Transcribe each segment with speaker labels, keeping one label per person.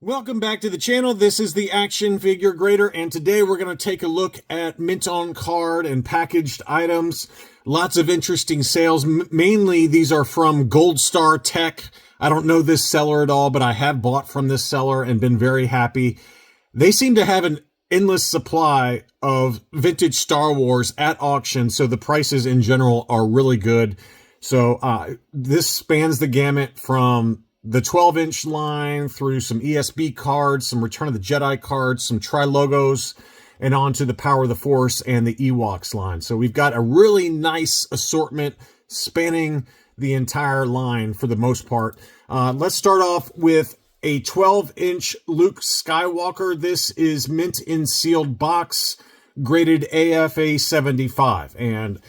Speaker 1: Welcome back to the channel. This is the Action Figure Grader, and today we're going to take a look at mint on card and packaged items. Lots of interesting sales. Mainly these are from Gold Star Tech. I don't know this seller at all, but I have bought from this seller and been very happy. They seem to have an endless supply of vintage Star Wars at auction, so the prices in general are really good. So this spans the gamut from the 12-inch line through some ESB cards, some Return of the Jedi cards, some Tri-Logos, and on to the Power of the Force and the Ewoks line. So we've got a really nice assortment spanning the entire line for the most part. Let's start off with a 12-inch Luke Skywalker. This is mint in sealed box, graded AFA 75. And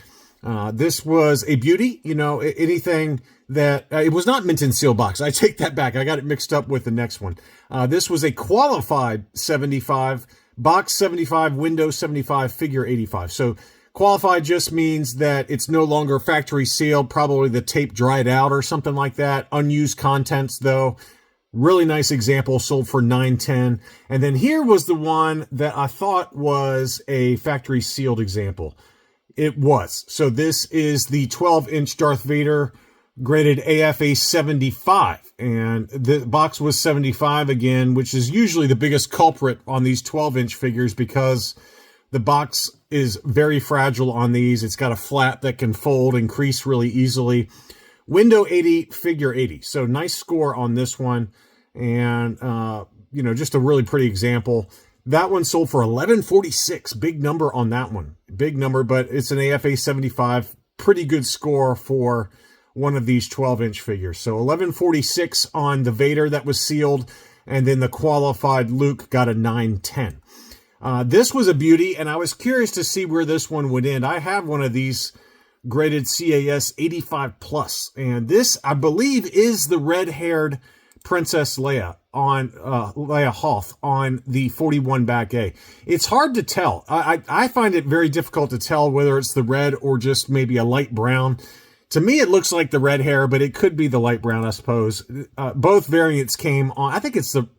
Speaker 1: this was a beauty. You know, anything that it was not mint in seal box. I take that back. I got it mixed up with the next one. This was a qualified 75, box 75, window 75, figure 85. So qualified just means that it's no longer factory sealed. Probably the tape dried out or something like that. Unused contents though. Really nice example, sold for $9.10. And then here was the one that I thought was a factory sealed example. It was. So this is the 12-inch Darth Vader, graded AFA 75, and the box was 75 again, which is usually the biggest culprit on these 12-inch figures because the box is very fragile on these. It's got a flap that can fold and crease really easily. Window 80, figure 80. So nice score on this one, and you know, just a really pretty example. That one sold for $11.46. Big number on that one. Big number, but it's an AFA 75. Pretty good score for one of these 12-inch figures. So $11.46 on the Vader that was sealed, and then the qualified Luke got a $9.10. This was a beauty, and I was curious to see where this one would end. I have one of these graded CAS 85+, and this, I believe, is the red-haired Princess Leia on Leia Hoth on the 41 back A. It's hard to tell. I find it very difficult to tell whether it's the red or just maybe a light brown. To me, it looks like the red hair, but it could be the light brown, I suppose. Both variants came on. I think it's the...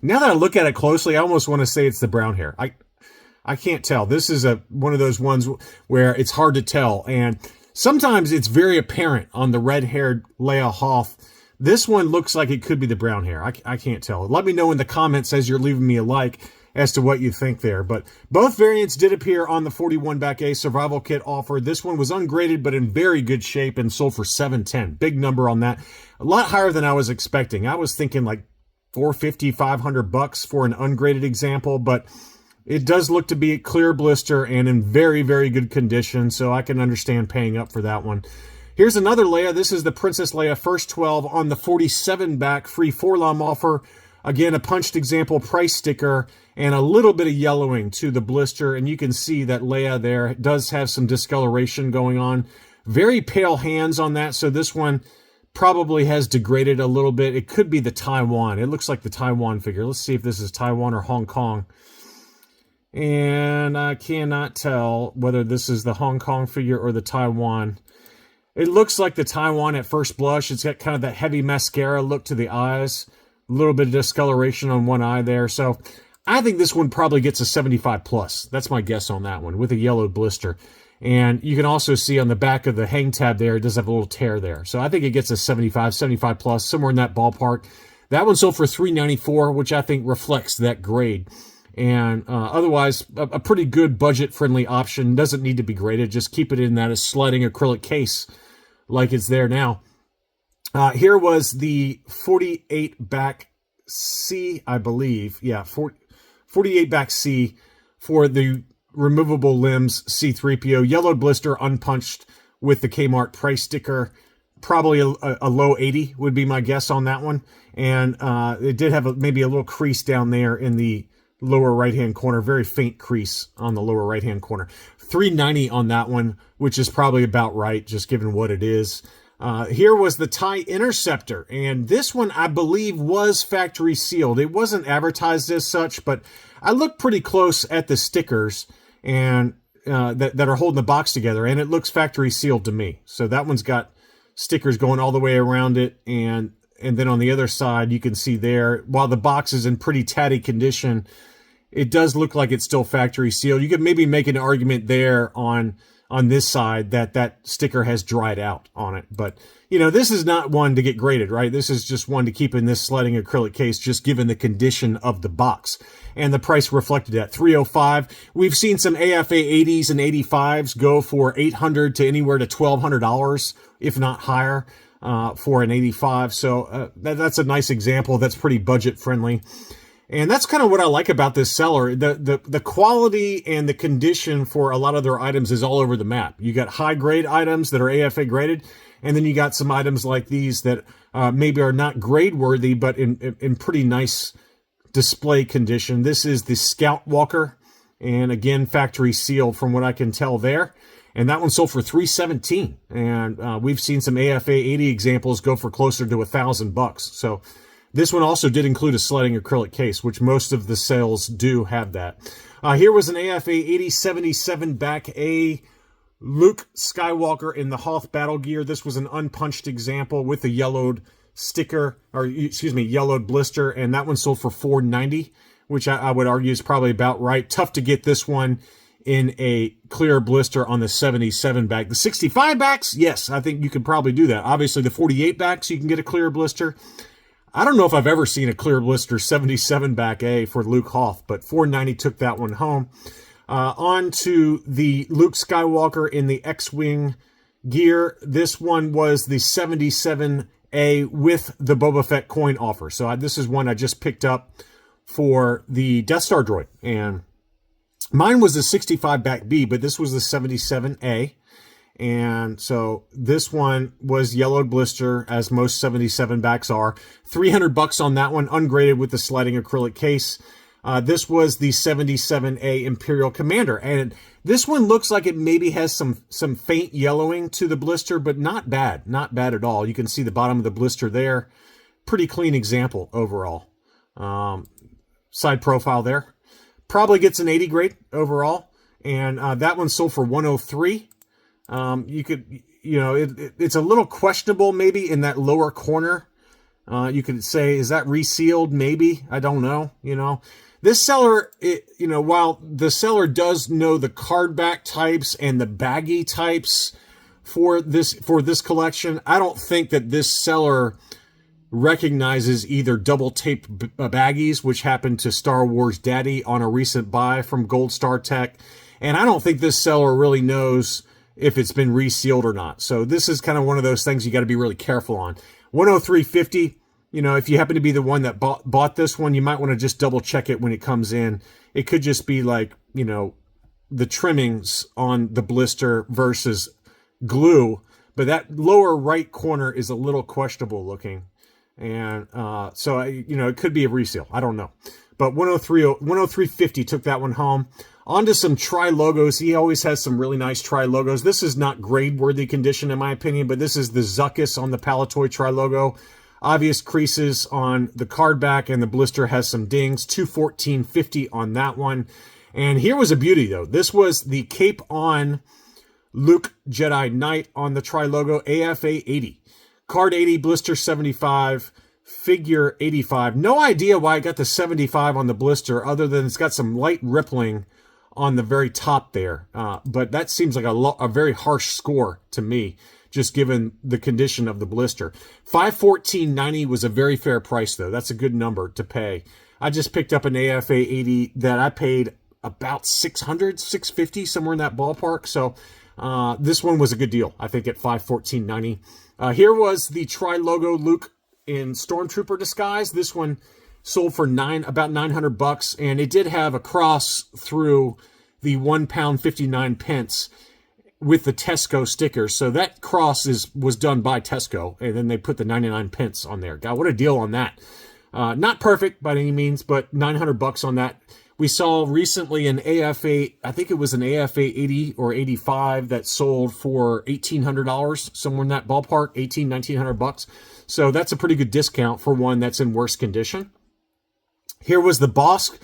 Speaker 1: Now that I look at it closely, I almost want to say it's the brown hair. I can't tell. This is one of those ones where it's hard to tell. And sometimes it's very apparent on the red-haired Leia Hoth. This one looks like it could be the brown hair. I can't tell. Let me know in the comments as you're leaving me a like as to what you think there. But both variants did appear on the 41 back A survival kit offer. This one was ungraded but in very good shape and sold for $7.10. Big number on that. A lot higher than I was expecting. I was thinking like $450, $500 for an ungraded example, but it does look to be a clear blister and in very, very good condition, so I can understand paying up for that one. Here's another Leia. This is the Princess Leia First 12 on the 47 back free 4-lum offer. Again, a punched example price sticker and a little bit of yellowing to the blister. And you can see that Leia there does have some discoloration going on. Very pale hands on that. So this one probably has degraded a little bit. It could be the Taiwan. It looks like the Taiwan figure. Let's see if this is Taiwan or Hong Kong. And I cannot tell whether this is the Hong Kong figure or the Taiwan. It looks like the Taiwan at first blush. It's got kind of that heavy mascara look to the eyes. A little bit of discoloration on one eye there. So I think this one probably gets a 75+. That's my guess on that one with a yellow blister. And you can also see on the back of the hang tab there, it does have a little tear there. So I think it gets a 75+, somewhere in that ballpark. That one sold for $3.94, which I think reflects that grade. And otherwise, a pretty good budget-friendly option. Doesn't need to be graded. Just keep it in that sliding acrylic case like it's there now. Here was the 48 back C, I believe. Yeah, 48 back C for the removable limbs C-3PO. Yellow blister, unpunched with the Kmart price sticker. Probably a low 80 would be my guess on that one. And it did have maybe a little crease down there in the lower right-hand corner. Very faint crease on the lower right-hand corner. $3.90 on that one, which is probably about right, just given what it is. Here was the TIE Interceptor, and this one, I believe, was factory sealed. It wasn't advertised as such, but I looked pretty close at the stickers and that are holding the box together, and it looks factory sealed to me. So that one's got stickers going all the way around it, and And then on the other side, you can see there, while the box is in pretty tatty condition, it does look like it's still factory sealed. You could maybe make an argument there on this side that that sticker has dried out on it. But, you know, this is not one to get graded, right? This is just one to keep in this sliding acrylic case, just given the condition of the box. And the price reflected at $305. We've seen some AFA 80s and 85s go for $800 to anywhere to $1,200, if not higher, for an 85. So that's a nice example. That's pretty budget friendly. And that's kind of what I like about this seller. The quality and the condition for a lot of their items is all over the map. You got high grade items that are AFA graded, and then you got some items like these that maybe are not grade worthy, but in pretty nice display condition. This is the Skywalker, and again, factory sealed from what I can tell there. And that one sold for $317. And we've seen some AFA 80 examples go for closer to $1,000. So this one also did include a sliding acrylic case, which most of the sales do have that. Here was an AFA 8077 back A Luke Skywalker in the Hoth battle gear. This was an unpunched example with a yellowed sticker, or excuse me, yellowed blister, and that one sold for $490, which I would argue is probably about right. Tough to get this one in a clear blister on the 77 back. The 65 backs, yes, I think you could probably do that. Obviously, the 48 backs, you can get a clear blister. I don't know if I've ever seen a clear blister 77 back A for Luke Hoth, but $490 took that one home. On to the Luke Skywalker in the X-Wing gear. This one was the 77A with the Boba Fett coin offer. So this is one I just picked up for the Death Star droid. And mine was the 65 back B, but this was the 77A. And so this one was yellowed blister, as most 77 backs are. $300 on that one, ungraded with the sliding acrylic case. This was the 77A Imperial Commander. And this one looks like it maybe has some faint yellowing to the blister, but not bad. Not bad at all. You can see the bottom of the blister there. Pretty clean example overall. Side profile there. Probably gets an 80 grade overall. And that one sold for $103. You could, you know, it's a little questionable maybe in that lower corner. You could say, is that resealed? Maybe. I don't know. You know, this seller, you know, while the seller does know the card back types and the baggy types for this collection, I don't think that this seller recognizes either double tape baggies, which happened to Star Wars Daddy on a recent buy from Gold Star Tech. And I don't think this seller really knows if it's been resealed or not. So this is kind of one of those things you got to be really careful on. 103.50, you know, if you happen to be the one that bought this one, you might want to just double check it when it comes in. It could just be like, you know, the trimmings on the blister versus glue, but that lower right corner is a little questionable looking. And so, you know, it could be a reseal. I don't know. But 103.50 took that one home. On to some tri-logos. He always has some really nice tri-logos. This is not grade-worthy condition, in my opinion, but this is the Zuckuss on the Palatoy tri-logo. Obvious creases on the card back, and the blister has some dings. $214.50 on that one. And here was a beauty, though. This was the Cape on Luke Jedi Knight on the tri-logo, AFA 80. Card 80, blister 75, figure 85. No idea why I got the 75 on the blister, other than it's got some light rippling on the very top there. But that seems like a very harsh score to me, just given the condition of the blister. $514.90 was a very fair price, though. That's a good number to pay. I just picked up an AFA 80 that I paid about $600, $650, somewhere in that ballpark. So this one was a good deal, I think, at $514.90. Here was the tri-logo Luke in Stormtrooper disguise. This one sold for about $900, and it did have a cross through the £1.59 with the Tesco sticker. So that cross was done by Tesco, and then they put the 99 pence on there. God, what a deal on that. Not perfect by any means, but $900 on that. We saw recently an AFA, I think it was an AFA 80 or 85 that sold for $1,800, somewhere in that ballpark, $1,900. So that's a pretty good discount for one that's in worse condition. Here was the Bosk.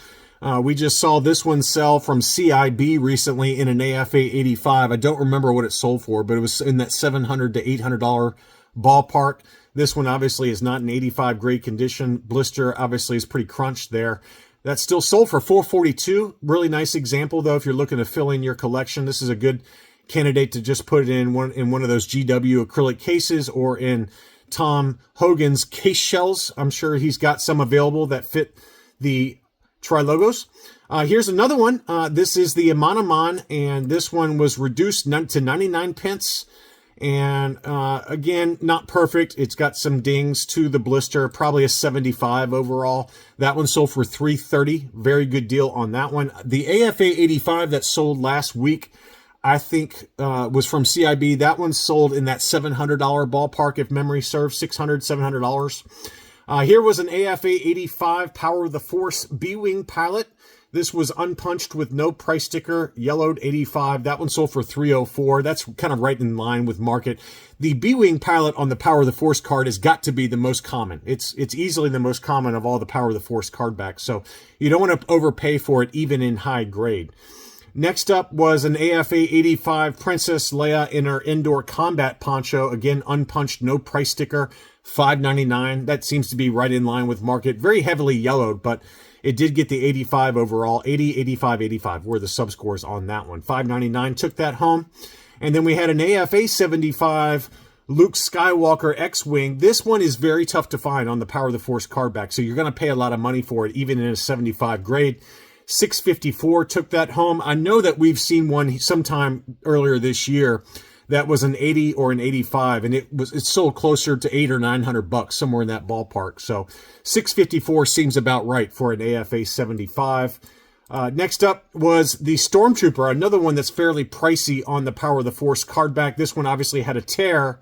Speaker 1: We just saw this one sell from CIB recently in an AFA 85. I don't remember what it sold for, but it was in that $700 to $800 ballpark. This one obviously is not in 85 grade condition. Blister obviously is pretty crunched there. That's still sold for $442. Really nice example, though, if you're looking to fill in your collection. This is a good candidate to just put it in one of those GW acrylic cases or in Tom Hogan's case shells. I'm sure he's got some available that fit the tri-logos. Here's another one. This is the Amanaman, and this one was reduced to 99 pence. And again, not perfect. It's got some dings to the blister, probably a 75 overall. That one sold for $330. Very good deal on that one. The AFA 85 that sold last week, I think was from CIB. That one sold in that $700 ballpark, if memory serves, $600, $700. Here was an AFA 85 Power of the Force B-Wing pilot. This was unpunched with no price sticker, yellowed 85. That one sold for $304. That's kind of right in line with market. The B-Wing pilot on the Power of the Force card has got to be the most common. It's easily the most common of all the Power of the Force card backs. So you don't want to overpay for it, even in high grade. Next up was an AFA 85 Princess Leia in her indoor combat poncho. Again, unpunched, no price sticker, $599. That seems to be right in line with market. Very heavily yellowed, but it did get the 85 overall. 80, 85, 85 were the subscores on that one. $599 took that home. And then we had an AFA 75 Luke Skywalker X-Wing. This one is very tough to find on the Power of the Force card back, so you're going to pay a lot of money for it, even in a 75 grade. $654 took that home. I know that we've seen one sometime earlier this year that was an 80 or an 85, and it sold closer to $800 or $900, somewhere in that ballpark. So $654 seems about right for an AFA 75. Next up was the Stormtrooper, another one that's fairly pricey on the Power of the Force card back. This one obviously had a tear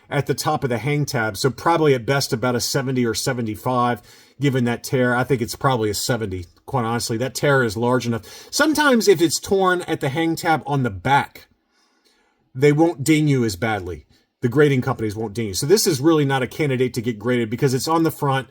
Speaker 1: at the top of the hang tab, so probably at best about a 70 or 75. Given that tear, I think it's probably a 70. Quite honestly, that tear is large enough. Sometimes if it's torn at the hang tab on the back, they won't ding you as badly. The grading companies won't ding you. So this is really not a candidate to get graded because it's on the front.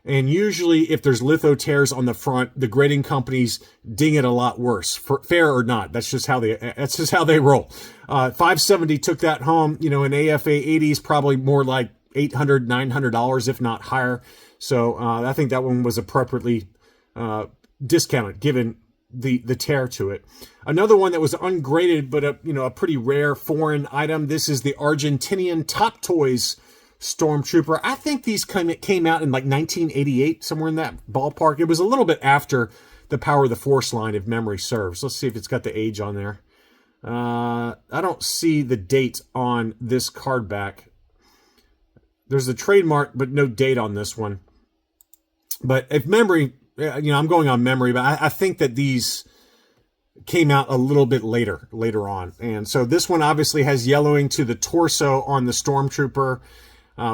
Speaker 1: And usually if there's litho tears on the front, the grading companies ding it a lot worse, fair or not. That's just how they roll. 570 took that home. You know, an AFA 80 is probably more like $800, $900, if not higher. So I think that one was appropriately discounted given the tear to it. Another one that was ungraded, but a pretty rare foreign item. This is the Argentinian Top Toys Stormtrooper. I think these came out in like 1988, somewhere in that ballpark. It was a little bit after the Power of the Force line, if memory serves. Let's see if it's got the age on there. I don't see the date on this card back. There's a trademark, but no date on this one. But if memory, I'm going on memory, but I think that these came out a little bit later on. And so this one obviously has yellowing to the torso on the Stormtrooper,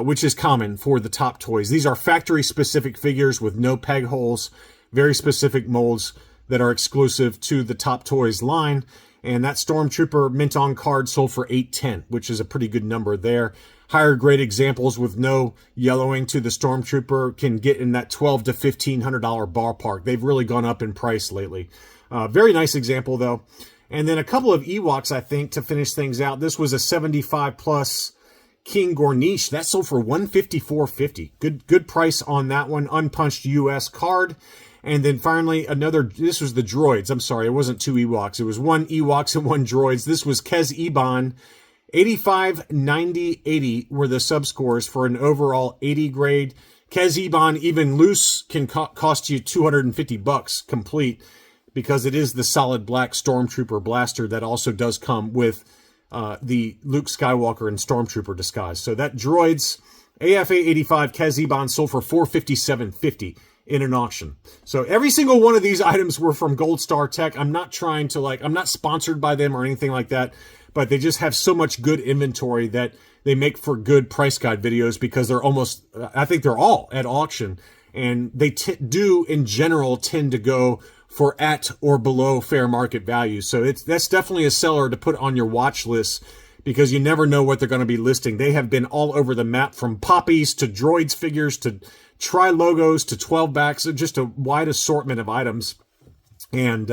Speaker 1: which is common for the Top Toys. These are factory-specific figures with no peg holes, very specific molds that are exclusive to the Top Toys line. And that Stormtrooper mint on card sold for $810, which is a pretty good number there. Higher grade examples with no yellowing to the Stormtrooper can get in that $1,200 to $1,500 ballpark. They've really gone up in price lately. Very nice example, though. And then a couple of Ewoks, I think, to finish things out. This was a 75 plus King Gornish. That sold for $154.50. Good price on that one. Unpunched US card. And then finally, this was the Droids. I'm sorry, it wasn't two Ewoks. It was one Ewoks and one Droids. This was Kez Iban. 85, 90, 80 were the subscores for an overall 80 grade. Kez Iban, even loose, can cost you $250 complete because it is the solid black Stormtrooper blaster that also does come with the Luke Skywalker and Stormtrooper disguise. So that Droids AFA 85 Kez Iban sold for $457.50 in an auction. So every single one of these items were from Gold Star Tech. I'm not trying to I'm not sponsored by them or anything like that, but they just have so much good inventory that they make for good price guide videos because I think they're all at auction, and they do in general tend to go for at or below fair market value. So that's definitely a seller to put on your watch list because you never know what they're going to be listing. They have been all over the map, from poppies to Droids figures to tri-logos to 12 backs, just a wide assortment of items. And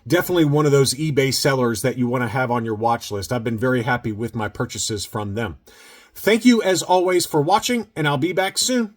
Speaker 1: definitely one of those eBay sellers that you want to have on your watch list. I've been very happy with my purchases from them. Thank you as always for watching, and I'll be back soon.